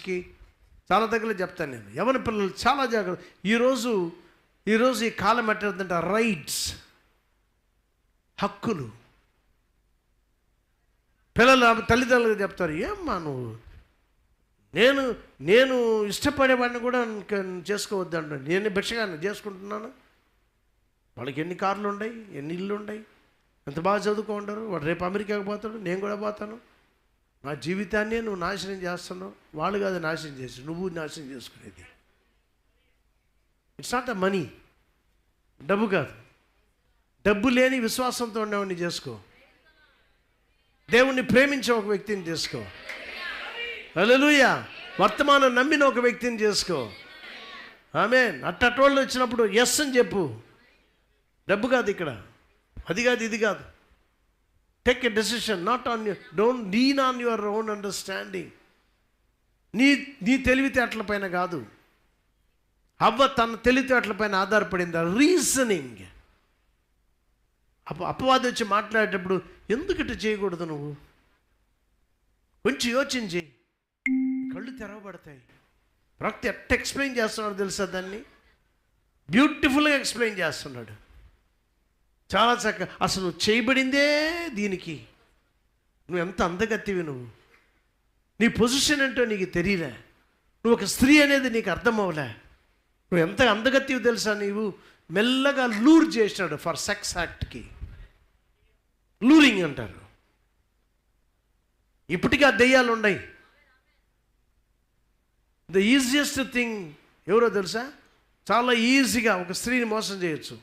యూత్కి చాలా దగ్గర చెప్తాను నేను. యవన పిల్లలు చాలా జాగ్రత్త. ఈరోజు ఈ కాలం ఎట్టుందంటే రైట్స్, హక్కులు. పిల్లలు తల్లిదండ్రులకు చెప్తారు, ఏమ్మా నువ్వు నేను ఇష్టపడేవాడిని కూడా చేసుకోవద్దు అంటాను. నేను భిక్షగాన్ని చేసుకుంటున్నాను. వాళ్ళకి ఎన్ని కార్లు ఉన్నాయి, ఎన్ని ఇళ్ళు ఉన్నాయి, ఎంత బాగా చదువుకుంటారు. వాడు రేపు అమెరికాకి పోతాడు, నేను కూడా పోతాను. నా జీవితాన్ని నువ్వు నాశనం చేస్తున్నావు. వాళ్ళు కాదు నాశనం చేసి, నువ్వు నాశనం చేసుకునేది. ఇట్స్ నాట్ అ మనీ, డబ్బు కాదు. డబ్బు లేని విశ్వాసంతో ఉండేవాడిని చేసుకో. దేవుణ్ణి ప్రేమించే ఒక వ్యక్తిని చేసుకో. హల్లెలూయా. వర్తమానం నమ్మిన ఒక వ్యక్తిని చేసుకో. ఆమేన్. అట్టోళ్ళు వచ్చినప్పుడు ఎస్ అని చెప్పు. డబ్బు కాదు ఇక్కడ, అది కాదు, ఇది కాదు. Take a decision, not on your, don't lean on your own understanding. నీ తెలివితేటల పైన కాదు. అవ్వ తన తెలివితేటల పైన ఆధారపడింది. రీజనింగ్. అపవాది వచ్చి మాట్లాడేటప్పుడు ఎందుకట చేయకూడదు, నువ్వు కొంచెం యోచించి, కళ్ళు తెరవబడతాయి. ప్రవక్త ఎట్ట ఎక్స్ప్లెయిన్ చేస్తున్నాడు తెలుసా? దాన్ని బ్యూటిఫుల్గా ఎక్స్ప్లెయిన్ చేస్తున్నాడు. చాలా చక్కగా. అసలు నువ్వు చేయబడిందే దీనికి. నువ్వు ఎంత అందగత్తివి, నీ పొజిషన్ ఏంటో నీకు తెలియలే. నువ్వు ఒక స్త్రీ అనేది నీకు అర్థం అవ్వలే. నువ్వు ఎంత అందగత్తివి తెలుసా? నీవు మెల్లగా లూర్ చేసినాడు ఫర్ సెక్స్ యాక్ట్కి. లూరింగ్ అంటారు. ఇప్పటికీ ఆ దెయ్యాలు ఉన్నాయి. ద ఈజియెస్ట్ థింగ్ ఎవరో తెలుసా? చాలా ఈజీగా ఒక స్త్రీని మోసం చేయొచ్చు.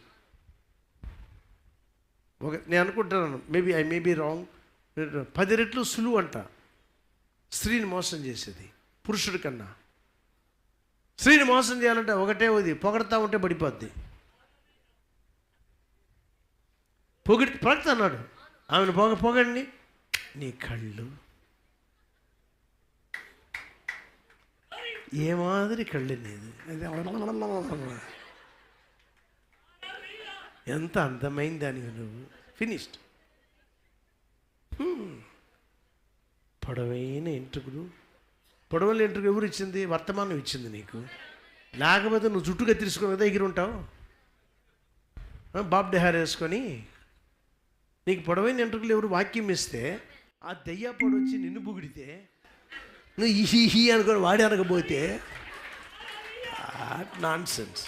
నేను అనుకుంటున్నాను, ఐ మే బీ రాంగ్, 10 రెట్లు సులువు అంట స్త్రీని మోసం చేసేది పురుషుడి కన్నా. స్త్రీని మోసం చేయాలంటే ఒకటే పొగడతా ఉంటే పడిపోద్ది. పొగడతాడు ఆమెను, పొగండి, నీ కళ్ళు ఏ మాదిరి కళ్ళు లేదు, ఎంత అందమైంది దానివి నువ్వు, ఫినిష్డ్. పొడవైన ఎంట్రుకలు. పొడవైన ఎంట్రుకు ఎవరు ఇచ్చింది? వర్తమానం ఇచ్చింది నీకు. లేకపోతే నువ్వు జుట్టుగా తీసుకుని కదా ఎగిరి ఉంటావు. బాబ్ డెహార్ వేసుకొని నీకు పొడవైన ఎంట్రుకలు ఎవరు వాక్యం ఇస్తే, ఆ దెయ్య పొడవచ్చి నిన్ను బుగిడితే నువ్వు ఈ అనుకొని వాడి అనకపోతే నాన్ సెన్స్.